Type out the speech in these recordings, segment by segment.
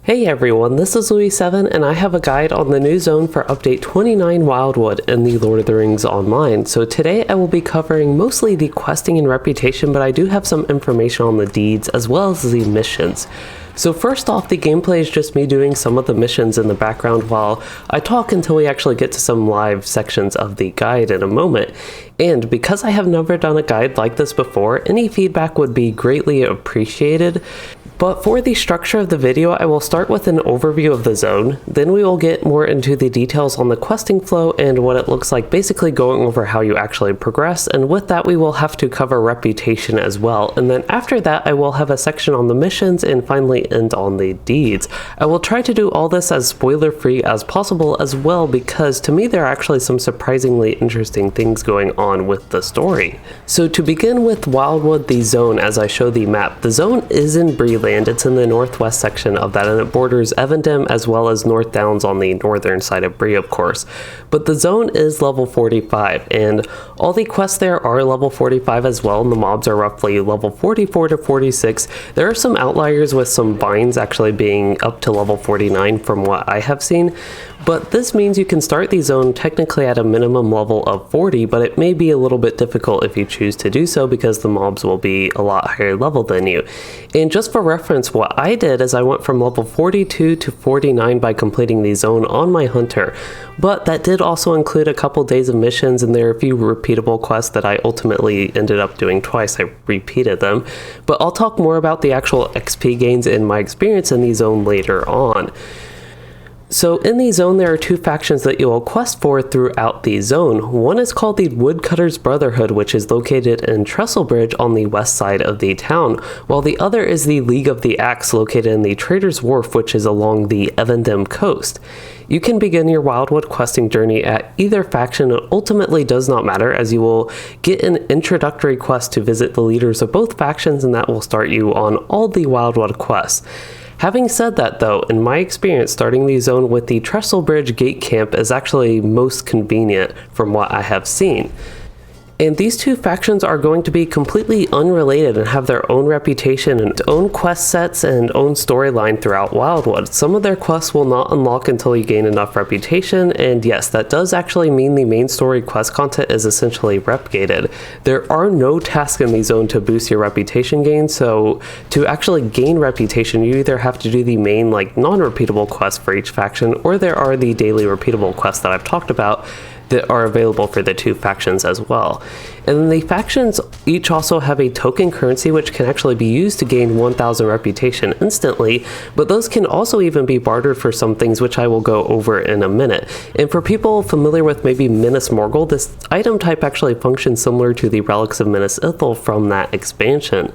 Hey everyone, this is Louis7 and I have a guide on the new zone for update 29 Wildwood in the Lord of the Rings Online. So today I will be covering mostly the questing and reputation, but I do have some information on the deeds as well as the missions. So first off, the gameplay is just me doing some of the missions in the background while I talk until we actually get to some live sections of the guide in a moment. And because I have never done a guide like this before, any feedback would be greatly appreciated. But for the structure of the video, I will start with an overview of the zone, then we will get more into the details on the questing flow and what it looks like, basically going over how you actually progress, and with that we will have to cover reputation as well, and then after that I will have a section on the missions and finally end on the deeds. I will try to do all this as spoiler free as possible as well, because to me there are actually some surprisingly interesting things going on with the story. So to begin with Wildwood, the zone, as I show the map, the zone is in Bree-land. It's in the northwest section of that, and it borders Evendem as well as North Downs on the northern side of Bree, of course. But the zone is level 45, and all the quests there are level 45 as well, and the mobs are roughly level 44 to 46. There are some outliers with some vines actually being up to level 49 from what I have seen, but this means you can start the zone technically at a minimum level of 40, but it may be a little bit difficult if you choose to do so because the mobs will be a lot higher level than you. And just for reference, what I did is I went from level 42 to 49 by completing the zone on my hunter, but that did also include a couple days of missions, and there are a few repeatable quests that I ultimately ended up doing twice. I repeated them, but I'll talk more about the actual XP gains and my experience in the zone later on. So in the zone there are two factions that you will quest for throughout the zone. One is called the Woodcutters Brotherhood, which is located in Trestlebridge on the west side of the town, while the other is the League of the Axe, located in the Trader's Wharf, which is along the Evendem coast. You can begin your Wildwood questing journey at either faction. It ultimately does not matter, as you will get an introductory quest to visit the leaders of both factions, and that will start you on all the Wildwood quests. Having said that though, in my experience, starting the zone with the Trestlebridge Gate Camp is actually most convenient from what I have seen. And these two factions are going to be completely unrelated and have their own reputation and own quest sets and own storyline throughout Wildwood. Some of their quests will not unlock until you gain enough reputation, and yes, that does actually mean the main story quest content is essentially rep gated. There are no tasks in the zone to boost your reputation gain, so to actually gain reputation you either have to do the main non-repeatable quests for each faction, or there are the daily repeatable quests that I've talked about that are available for the two factions as well. And then the factions each also have a token currency which can actually be used to gain 1000 reputation instantly, but those can also even be bartered for some things which I will go over in a minute. And for people familiar with maybe Minas Morgul, this item type actually functions similar to the Relics of Minas Ithil from that expansion.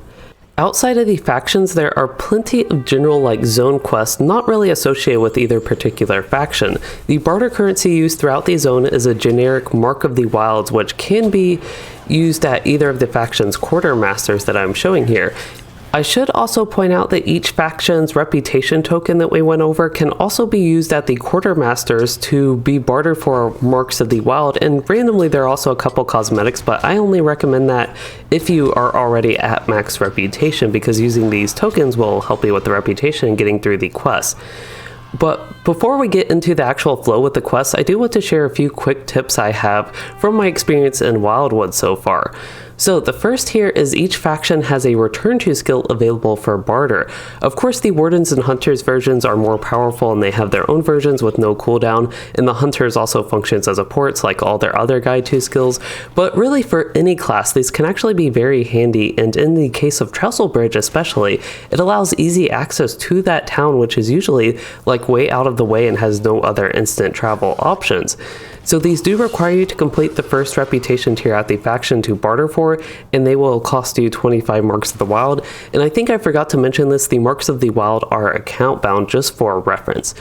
Outside of the factions, there are plenty of general zone quests not really associated with either particular faction. The barter currency used throughout the zone is a generic Mark of the Wilds, which can be used at either of the faction's quartermasters that I'm showing here. I should also point out that each faction's reputation token that we went over can also be used at the quartermasters to be bartered for Marks of the Wild, and randomly there are also a couple cosmetics, but I only recommend that if you are already at max reputation, because using these tokens will help you with the reputation and getting through the quests. But before we get into the actual flow with the quests, I do want to share a few quick tips I have from my experience in Wildwood so far. So the first here is each faction has a return to skill available for barter. Of course the Wardens and Hunters versions are more powerful and they have their own versions with no cooldown, and the Hunters also functions as supports like all their other Guide 2 skills, but really for any class these can actually be very handy, and in the case of Trestlebridge especially, it allows easy access to that town, which is usually way out of the way and has no other instant travel options. So these do require you to complete the first reputation tier at the faction to barter for, and they will cost you 25 Marks of the Wild. And I think I forgot to mention this, the Marks of the Wild are account bound, just for reference.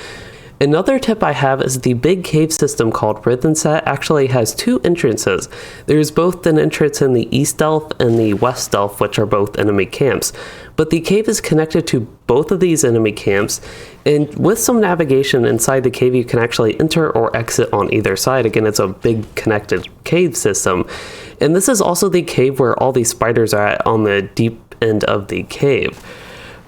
Another tip I have is the big cave system called Rhythm-Set actually has two entrances. There's both an entrance in the East Delph and the West Delph, which are both enemy camps. But the cave is connected to both of these enemy camps, and with some navigation inside the cave you can actually enter or exit on either side. Again, it's a big connected cave system. And this is also the cave where all these spiders are at on the deep end of the cave.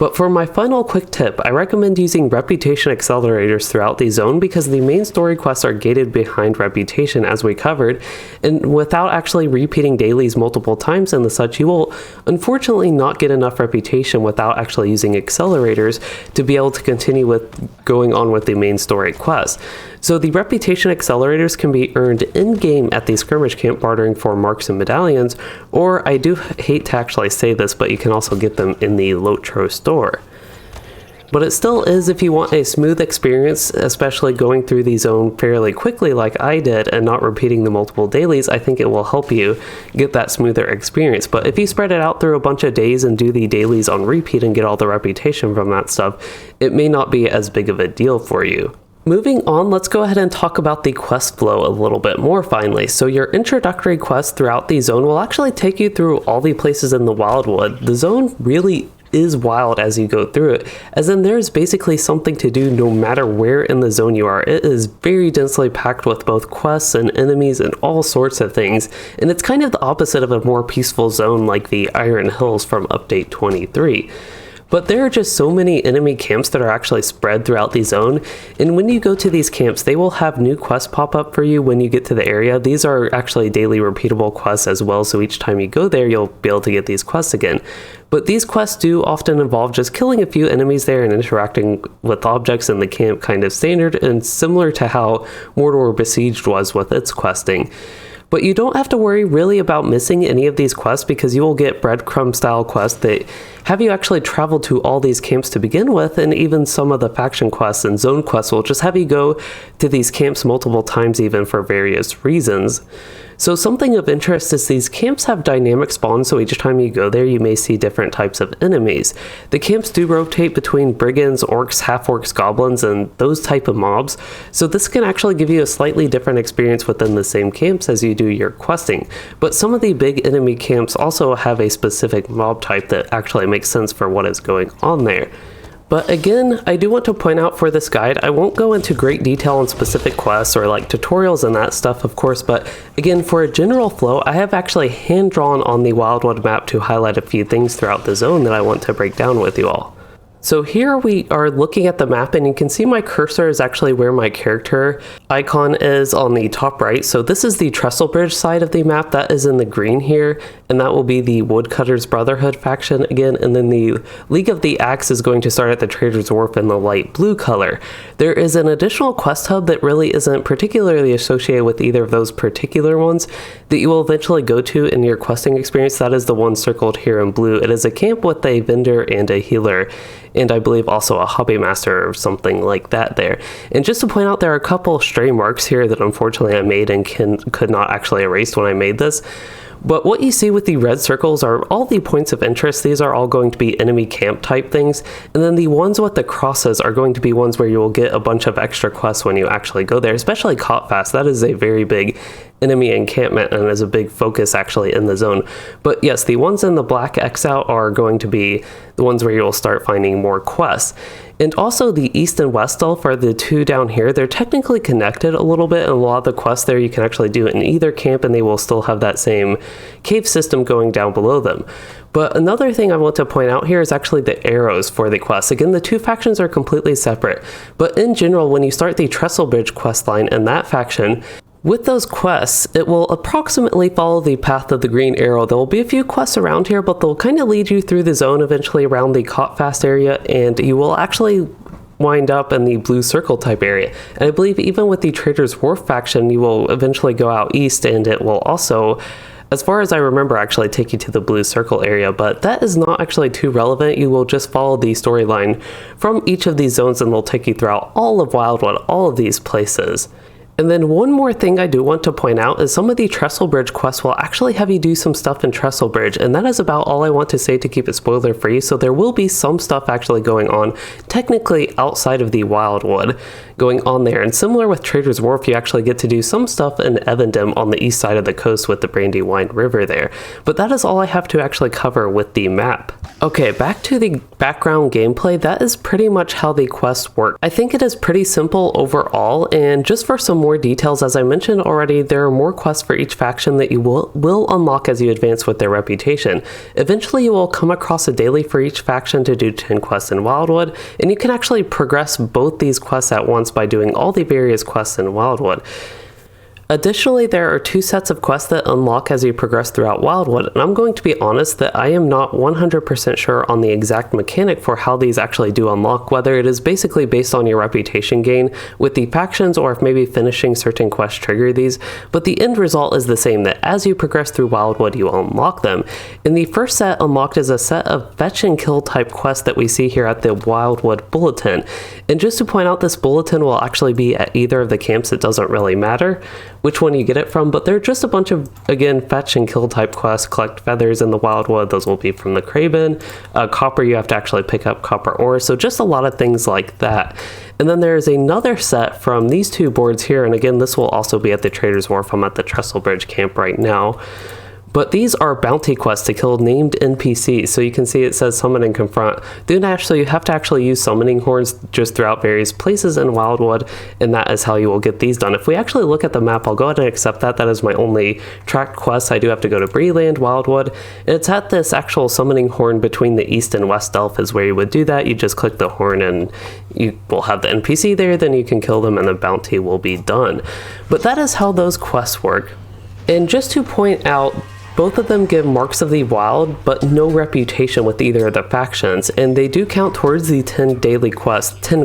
But for my final quick tip, I recommend using reputation accelerators throughout the zone because the main story quests are gated behind reputation as we covered, and without actually repeating dailies multiple times and the such, you will unfortunately not get enough reputation without actually using accelerators to be able to continue with going on with the main story quest. So the reputation accelerators can be earned in-game at the skirmish camp bartering for marks and medallions, or I do hate to actually say this, but you can also get them in the LOTRO store. But it still is, if you want a smooth experience, especially going through the zone fairly quickly like I did and not repeating the multiple dailies, I think it will help you get that smoother experience. But if you spread it out through a bunch of days and do the dailies on repeat and get all the reputation from that stuff, it may not be as big of a deal for you. Moving on, let's go ahead and talk about the quest flow a little bit more finally. So your introductory quest throughout the zone will actually take you through all the places in the Wildwood. The zone really is wild as you go through it, as in there's basically something to do no matter where in the zone you are. It is very densely packed with both quests and enemies and all sorts of things, and it's kind of the opposite of a more peaceful zone like the Iron Hills from Update 23. But there are just so many enemy camps that are actually spread throughout the zone, and when you go to these camps, they will have new quests pop up for you when you get to the area. These are actually daily repeatable quests as well, so each time you go there, you'll be able to get these quests again. But these quests do often involve just killing a few enemies there and interacting with objects in the camp, kind of standard and similar to how Mordor Besieged was with its questing. But you don't have to worry really about missing any of these quests because you will get breadcrumb style quests that have you actually travel to all these camps to begin with, and even some of the faction quests and zone quests will just have you go to these camps multiple times even for various reasons. So something of interest is these camps have dynamic spawns, so each time you go there you may see different types of enemies. The camps do rotate between brigands, orcs, half-orcs, goblins, and those type of mobs, so this can actually give you a slightly different experience within the same camps as you do your questing. But some of the big enemy camps also have a specific mob type that actually makes sense for what is going on there. But again, I do want to point out for this guide, I won't go into great detail on specific quests or like tutorials and that stuff, of course, but again, for a general flow, I have actually hand-drawn on the Wildwood map to highlight a few things throughout the zone that I want to break down with you all. So here we are looking at the map, and you can see my cursor is actually where my character icon is on the top right. So this is the Trestle Bridge side of the map, that is in the green here, and that will be the Woodcutters Brotherhood faction again, and then the League of the Axe is going to start at the Trader's Wharf in the light blue color. There is an additional quest hub that really isn't particularly associated with either of those particular ones that you will eventually go to in your questing experience. That is the one circled here in blue. It is a camp with a vendor and a healer, and I believe also a hobby master or something like that there. And just to point out, there are a couple stray marks here that unfortunately I made and could not actually erase when I made this. But what you see with the red circles are all the points of interest. These are all going to be enemy camp type things. And then the ones with the crosses are going to be ones where you will get a bunch of extra quests when you actually go there, especially Caught That is a very big enemy encampment and is a big focus actually in the zone. But yes, the ones in the black X out are going to be the ones where you'll start finding more quests. And also the East and West Elf are the two down here. They're technically connected a little bit, and a lot of the quests there you can actually do it in either camp, and they will still have that same cave system going down below them. But another thing I want to point out here is actually the arrows for the quests. Again, the two factions are completely separate, but in general, when you start the Trestle Bridge quest line in that faction, with those quests, it will approximately follow the path of the green arrow. There will be a few quests around here, but they'll kind of lead you through the zone eventually around the Caught Fast area, and you will actually wind up in the blue circle type area. And I believe even with the Trader's Wharf faction, you will eventually go out east, and it will also, as far as I remember, actually take you to the blue circle area, but that is not actually too relevant. You will just follow the storyline from each of these zones, and they'll take you throughout all of Wildwood, all of these places. And then one more thing I do want to point out is some of the Trestle Bridge quests will actually have you do some stuff in Trestle Bridge, and that is about all I want to say to keep it spoiler free. So there will be some stuff actually going on technically outside of the Wildwood going on there, and similar with Trader's Wharf, you actually get to do some stuff in Evendom on the east side of the coast with the Brandywine River there. But that is all I have to actually cover with the map. Okay, back to the background gameplay. That is pretty much how the quests work. I think it is pretty simple overall, and just for some more details, as I mentioned already, there are more quests for each faction that you will unlock as you advance with their reputation. Eventually you will come across a daily for each faction to do 10 quests in Wildwood, and you can actually progress both these quests at once by doing all the various quests in Wildwood. Additionally, there are 2 sets of quests that unlock as you progress throughout Wildwood, and I'm going to be honest that I am not 100% sure on the exact mechanic for how these actually do unlock, whether it is basically based on your reputation gain with the factions or if maybe finishing certain quests trigger these, but the end result is the same, that as you progress through Wildwood you unlock them. And the first set unlocked is a set of fetch and kill type quests that we see here at the Wildwood Bulletin. And just to point out, this bulletin will actually be at either of the camps, it doesn't really matter which one you get it from, but they're just a bunch of, again, fetch and kill type quests. Collect feathers in the Wildwood, those will be from the Craven. Copper, you have to actually pick up copper ore, so just a lot of things like that. And then there's another set from these 2 boards here, and again, this will also be at the Trader's Wharf. I'm at the Trestle Bridge camp right now. But these are bounty quests to kill named NPCs. So you can see it says summon and confront. Then actually you have to actually use summoning horns just throughout various places in Wildwood, and that is how you will get these done. If we actually look at the map, I'll go ahead and accept that. That is my only tracked quest. I do have to go to Bree-land, Wildwood, and it's at this actual summoning horn between the East and West Elf is where you would do that. You just click the horn and you will have the NPC there, then you can kill them and the bounty will be done. But that is how those quests work. And just to point out, both of them give Marks of the Wild, but no reputation with either of the factions, and they do count towards the 10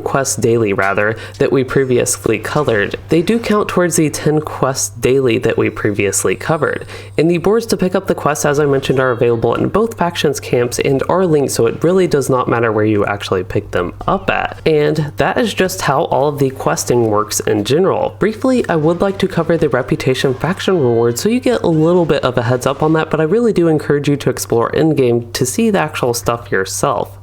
quests daily rather, that we previously covered. They do count towards the 10 quests daily that we previously covered. And the boards to pick up the quests, as I mentioned, are available in both factions' camps and are linked, so it really does not matter where you actually pick them up at. And that is just how all of the questing works in general. Briefly, I would like to cover the reputation faction rewards so you get a little bit of a heads up on that, but I really do encourage you to explore in-game to see the actual stuff yourself.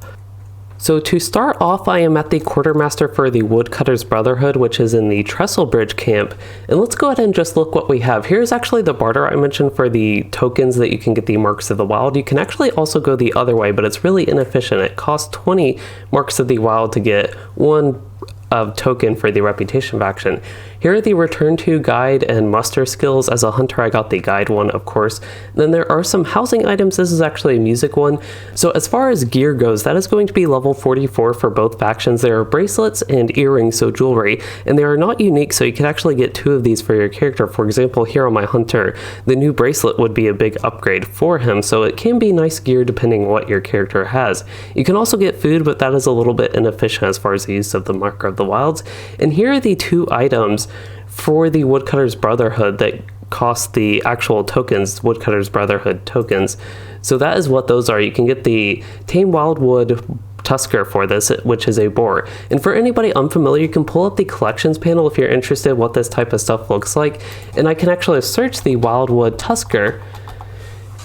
So to start off, I am at the quartermaster for the Woodcutter's Brotherhood, which is in the Trestle Bridge camp, and let's go ahead and just look what we have. Here's actually the barter I mentioned for the tokens that you can get the Marks of the Wild. You can actually also go the other way, but it's really inefficient. It costs 20 Marks of the Wild to get 1 token for the reputation faction. Here are the return to, guide, and muster skills. As a hunter, I got the guide one, of course. Then there are some housing items. This is actually a music one. So as far as gear goes, that is going to be level 44 for both factions. There are bracelets and earrings, so jewelry, and they are not unique, so you can actually get 2 of these for your character. For example, here on my hunter, the new bracelet would be a big upgrade for him, so it can be nice gear depending on what your character has. You can also get food, but that is a little bit inefficient as far as the use of the Mark of the Wilds. And here are the 2 items for the Woodcutter's Brotherhood that cost the actual tokens, Woodcutter's Brotherhood tokens. So that is what those are. You can get the Tame Wildwood Tusker for this, which is a boar. And for anybody unfamiliar, you can pull up the collections panel if you're interested what this type of stuff looks like. And I can actually search the Wildwood Tusker,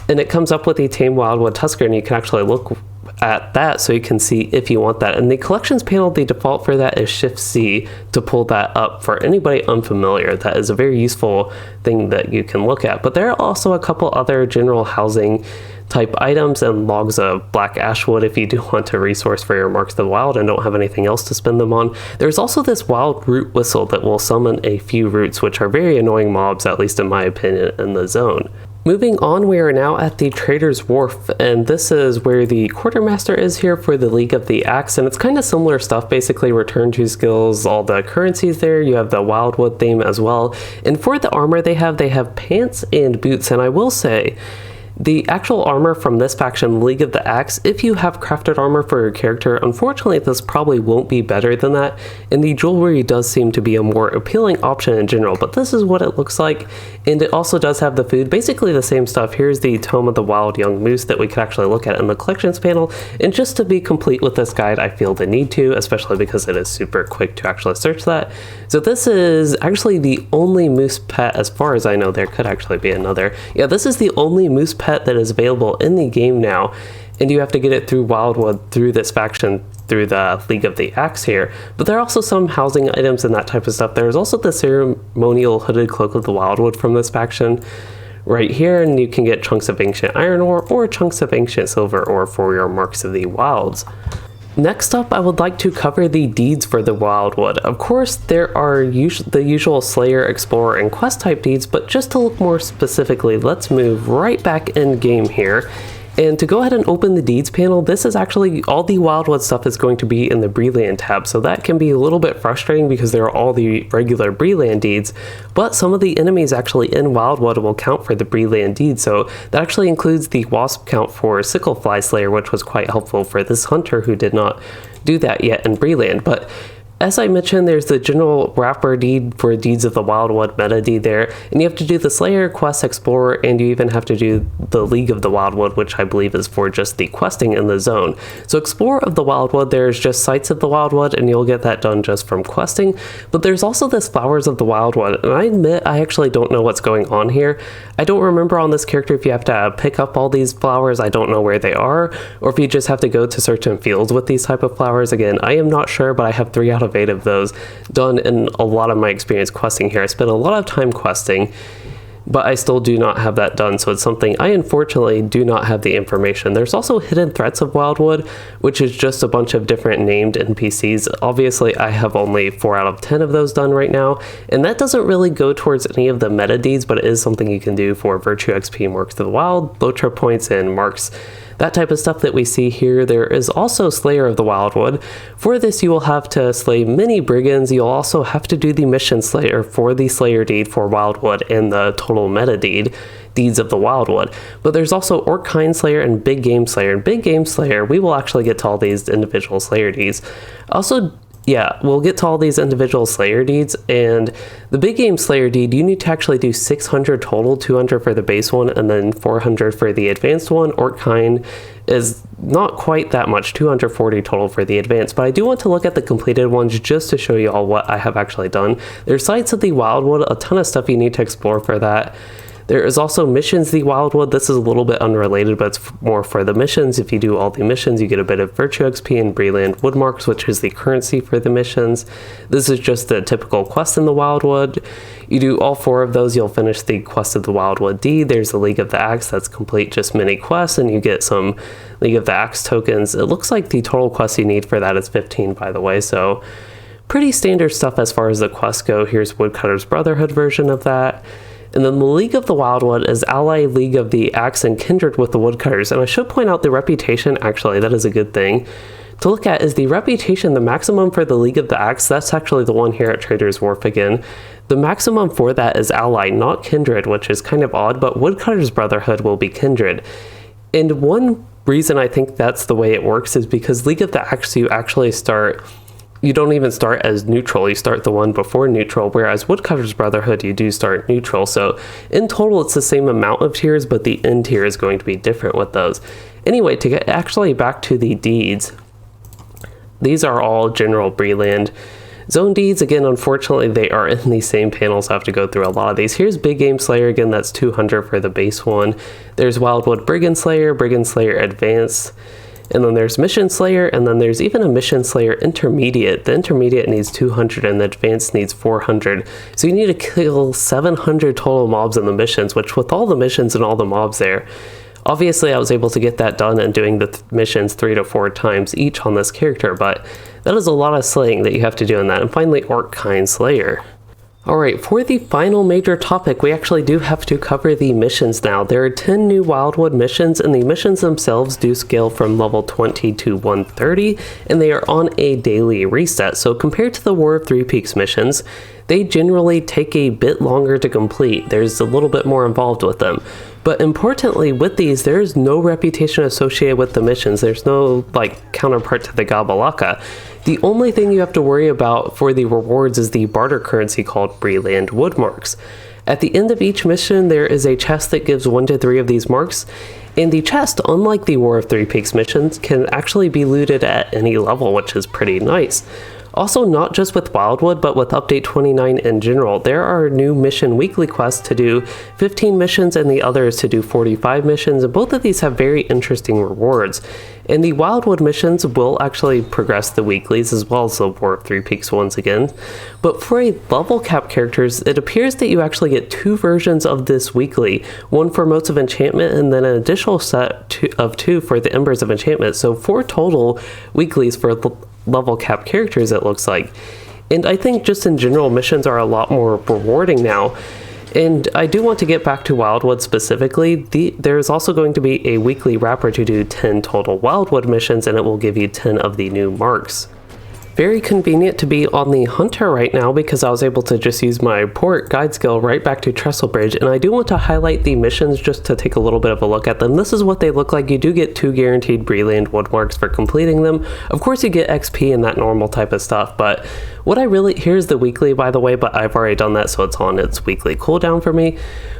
and it comes up with the Tame Wildwood Tusker, and you can actually look at that so you can see if you want that. And the collections panel, the default for that is Shift C to pull that up. For anybody unfamiliar, that is a very useful thing that you can look at. But there are also a couple other general housing type items and logs of black ashwood if you do want to resource for your Marks of the Wild and don't have anything else to spend them on. There's also this wild root whistle that will summon a few roots, which are very annoying mobs, at least in my opinion, in the zone. Moving on, we are now at the Trader's Wharf, and this is where the quartermaster is here for the League of the Axe, and it's kind of similar stuff, basically return to skills, all the currencies there. You have the Wildwood theme as well, and for the armor they have pants and boots, and I will say, the actual armor from this faction, League of the Axe, if you have crafted armor for your character, unfortunately this probably won't be better than that, and the jewelry does seem to be a more appealing option in general, but this is what it looks like, and it also does have the food, basically the same stuff. Here's the Tome of the Wild Young Moose that we could actually look at in the collections panel, and just to be complete with this guide, I feel the need to, especially because it is super quick to actually search that. So this is actually the only moose pet, as far as I know. There could actually be another. Yeah, this is the only moose pet that is available in the game now, and you have to get it through Wildwood, through this faction, through the League of the Axe here. But there are also some housing items and that type of stuff. There's also the ceremonial hooded cloak of the Wildwood from this faction right here, and you can get chunks of ancient iron ore or chunks of ancient silver ore for your Marks of the Wilds. Next up, I would like to cover the deeds for the Wildwood. Of course, there are the usual Slayer, Explorer, and Quest type deeds, but just to look more specifically, let's move right back in game here. And to go ahead and open the deeds panel, this is actually all the Wildwood stuff is going to be in the Bree-land tab, so that can be a little bit frustrating because there are all the regular Bree-land deeds, but some of the enemies actually in Wildwood will count for the Bree-land deeds, so that actually includes the wasp count for Sicklefly Slayer, which was quite helpful for this hunter who did not do that yet in Bree-land. But as I mentioned, there's the general wrapper deed for Deeds of the Wildwood meta deed there, and you have to do the Slayer, Quest, Explorer, and you even have to do the League of the Wildwood, which I believe is for just the questing in the zone. So Explorer of the Wildwood, there's just Sites of the Wildwood, and you'll get that done just from questing, but there's also this Flowers of the Wildwood, and I admit I actually don't know what's going on here. I don't remember on this character if you have to pick up all these flowers, I don't know where they are, or if you just have to go to certain fields with these type of flowers. Again, I am not sure, but I have 3 out of 8 of those done in a lot of my experience questing here. I spent a lot of time questing, but I still do not have that done, so it's something I unfortunately do not have the information. There's also Hidden Threats of Wildwood, which is just a bunch of different named NPCs. Obviously, I have only 4 out of 10 of those done right now, and that doesn't really go towards any of the meta deeds, but it is something you can do for Virtue XP, Marks of the Wild, LOTRO points, and marks. That type of stuff that we see here. There is also Slayer of the Wildwood. For this, you will have to slay many brigands. You'll also have to do the Mission Slayer for the Slayer deed for Wildwood and the total meta deed, Deeds of the Wildwood. But there's also Orc-kind Slayer and Big Game Slayer. And Big Game Slayer, we will actually get to all these individual Slayer deeds. Also, yeah, we'll get to all these individual Slayer deeds, and the Big Game Slayer deed, you need to actually do 600 total, 200 for the base one, and then 400 for the advanced one. Orc-kind is not quite that much, 240 total for the advanced, but I do want to look at the completed ones just to show you all what I have actually done. There's Sites of the Wildwood, a ton of stuff you need to explore for that. There is also Missions of the Wildwood. This is a little bit unrelated, but it's more for the missions. If you do all the missions, you get a bit of Virtue XP and Bree-land Woodmarks, which is the currency for the missions. This is just the typical quest in the Wildwood. You do all 4 of those, you'll finish the Quest of the Wildwood deed. There's the League of the Axe, that's complete just mini quests, and you get some League of the Axe tokens. It looks like the total quest you need for that is 15, by the way, so pretty standard stuff as far as the quests go. Here's Woodcutter's Brotherhood version of that. And then the League of the Wildwood is ally League of the Axe and kindred with the Woodcutters. And I should point out the reputation, actually, that is a good thing to look at, is the reputation, the maximum for the League of the Axe. That's actually the one here at Trader's Wharf again. The maximum for that is ally, not kindred, which is kind of odd, but Woodcutter's Brotherhood will be kindred. And one reason I think that's the way it works is because League of the Axe, you don't even start as neutral, you start the one before neutral, whereas Woodcutter's Brotherhood, you do start neutral. So in total, it's the same amount of tiers, but the end tier is going to be different with those. Anyway, to get actually back to the deeds, these are all general Bree-land zone deeds. Again, unfortunately, they are in the same panel, so I have to go through a lot of these. Here's Big Game Slayer, again, that's 200 for the base one. There's Wildwood Brigand Slayer Advanced, and then there's Mission Slayer, and then there's even a Mission Slayer Intermediate. The Intermediate needs 200 and the Advanced needs 400. So you need to kill 700 total mobs in the missions, which with all the missions and all the mobs there, obviously I was able to get that done and doing the missions 3 to 4 times each on this character, but that is a lot of slaying that you have to do in that. And finally, Orc-kind Slayer. Alright, for the final major topic, we actually do have to cover the missions now. There are 10 new Wildwood missions, and the missions themselves do scale from level 20 to 130, and they are on a daily reset. So compared to the War of Three Peaks missions, they generally take a bit longer to complete. There's a little bit more involved with them. But importantly, with these, there's no reputation associated with the missions. There's no, counterpart to the Gabalaka. The only thing you have to worry about for the rewards is the barter currency called Bree-land Woodmarks. At the end of each mission, there is a chest that gives 1 to 3 of these marks, and the chest, unlike the War of Three Peaks missions, can actually be looted at any level, which is pretty nice. Also, not just with Wildwood, but with Update 29 in general, there are new mission weekly quests to do 15 missions and the others to do 45 missions, and both of these have very interesting rewards. And the Wildwood missions will actually progress the weeklies as well as the War of Three Peaks once again. But for a level cap characters, it appears that you actually get 2 versions of this weekly, one for Motes of Enchantment and then an additional set of 2 for the Embers of Enchantment. So 4 total weeklies for level cap characters, it looks like. And I think just in general, missions are a lot more rewarding now. And I do want to get back to Wildwood specifically. There's also going to be a weekly wrapper to do 10 total Wildwood missions, and it will give you 10 of the new marks. Very convenient to be on the Hunter right now because I was able to just use my port guide skill right back to Trestle Bridge, and I do want to highlight the missions just to take a little bit of a look at them. This is what they look like. You do get 2 guaranteed Bree-land wood marks for completing them. Of course you get XP and that normal type of stuff, but here's the weekly by the way, but I've already done that, so it's on its weekly cooldown for me.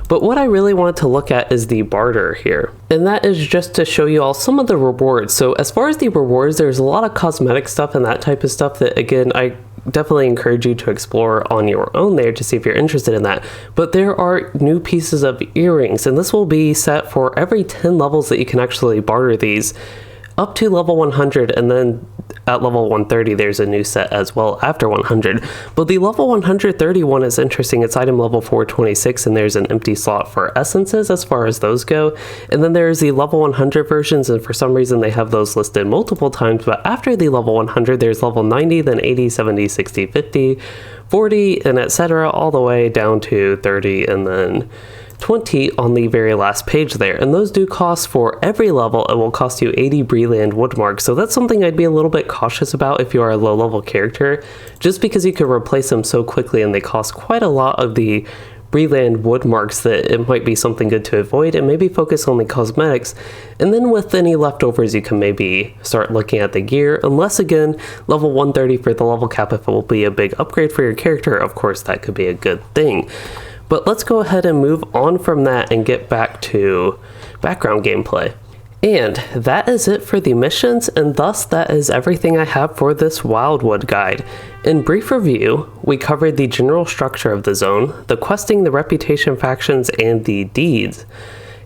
But what I really wanted to look at is the barter here. And that is just to show you all some of the rewards. So as far as the rewards, there's a lot of cosmetic stuff and that type of stuff that, again, I definitely encourage you to explore on your own there to see if you're interested in that. But there are new pieces of earrings, and this will be set for every 10 levels that you can actually barter these up to level 100, and then at level 130 there's a new set as well after 100. But the level 131 is interesting. It's item level 426, and there's an empty slot for essences as far as those go. And then there's the level 100 versions, and for some reason they have those listed multiple times. But after the level 100 there's level 90, then 80, 70, 60, 50, 40, and etc. all the way down to 30 and then 20 on the very last page there. And those do cost for every level. It will cost you 80 Bree-land wood marks. So that's something I'd be a little bit cautious about if you are a low level character, just because you could replace them so quickly and they cost quite a lot of the Bree-land wood marks that it might be something good to avoid and maybe focus on the cosmetics. And then with any leftovers you can maybe start looking at the gear, unless again level 130 for the level cap, if it will be a big upgrade for your character, of course that could be a good thing. But let's go ahead and move on from that and get back to background gameplay. And that is it for the missions, and thus that is everything I have for this Wildwood guide. In brief review, we covered the general structure of the zone, the questing, the reputation factions, and the deeds,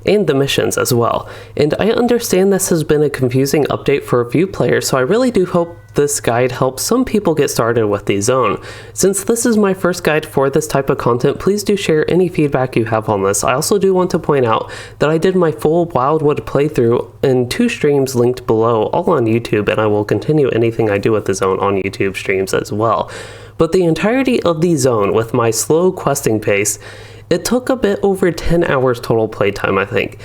and the missions as well. And I understand this has been a confusing update for a few players, so I really do hope this guide helps some people get started with the zone. Since this is my first guide for this type of content, please do share any feedback you have on this. I also do want to point out that I did my full Wildwood playthrough in 2 streams linked below, all on YouTube, and I will continue anything I do with the zone on YouTube streams as well. But the entirety of the zone with my slow questing pace, it took a bit over 10 hours total playtime, I think.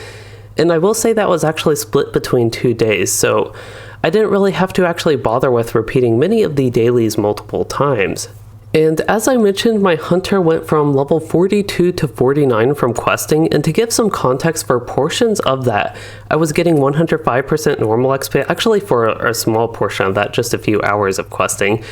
And I will say that was actually split between 2 days, so I didn't really have to actually bother with repeating many of the dailies multiple times. And as I mentioned, my hunter went from level 42 to 49 from questing, and to give some context for portions of that, I was getting 105% normal XP, actually for a small portion of that, just a few hours of questing.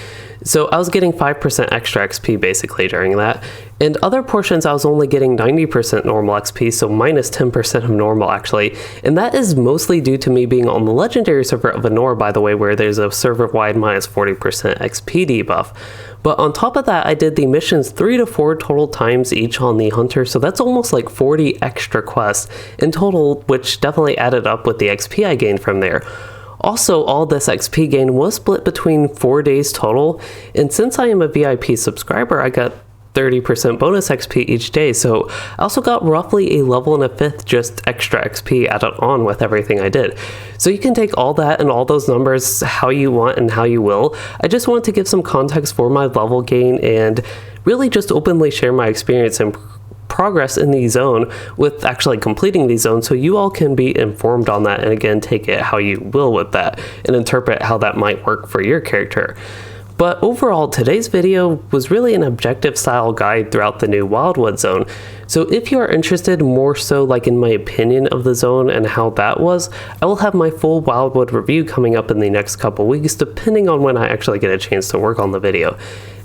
So I was getting 5% extra XP basically during that. And other portions I was only getting 90% normal XP, so minus 10% of normal actually. And that is mostly due to me being on the legendary server of Anor, by the way, where there's a server-wide minus 40% XP debuff. But on top of that, I did the missions 3 to 4 total times each on the hunter, so that's almost like 40 extra quests in total, which definitely added up with the XP I gained from there. Also, all this XP gain was split between 4 days total, and since I am a VIP subscriber, I got 30% bonus XP each day, so I also got roughly a level and a fifth just extra XP added on with everything I did. So you can take all that and all those numbers how you want and how you will. I just wanted to give some context for my level gain and really just openly share my experience and progress in the zone with actually completing the zone, so you all can be informed on that and again take it how you will with that and interpret how that might work for your character. But overall, today's video was really an objective style guide throughout the new Wildwood zone. So if you are interested more so like in my opinion of the zone and how that was, I will have my full Wildwood review coming up in the next couple weeks, depending on when I actually get a chance to work on the video.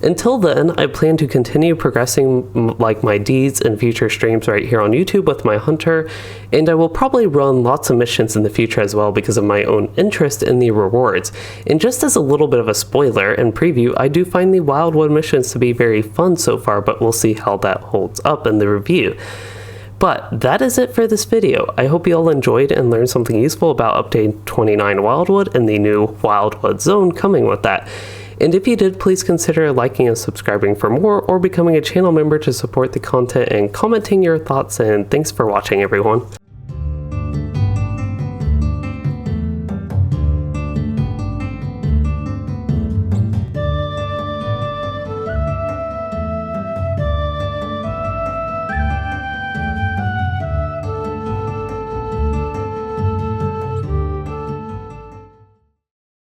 Until then, I plan to continue progressing like my deeds in future streams right here on YouTube with my hunter, and I will probably run lots of missions in the future as well because of my own interest in the rewards. And just as a little bit of a spoiler and preview, I do find the Wildwood missions to be very fun so far, but we'll see how that holds up in the review. But that is it for this video. I hope you all enjoyed and learned something useful about update 29 Wildwood and the new Wildwood zone coming with that. And if you did, please consider liking and subscribing for more, or becoming a channel member to support the content and commenting your thoughts, and thanks for watching everyone.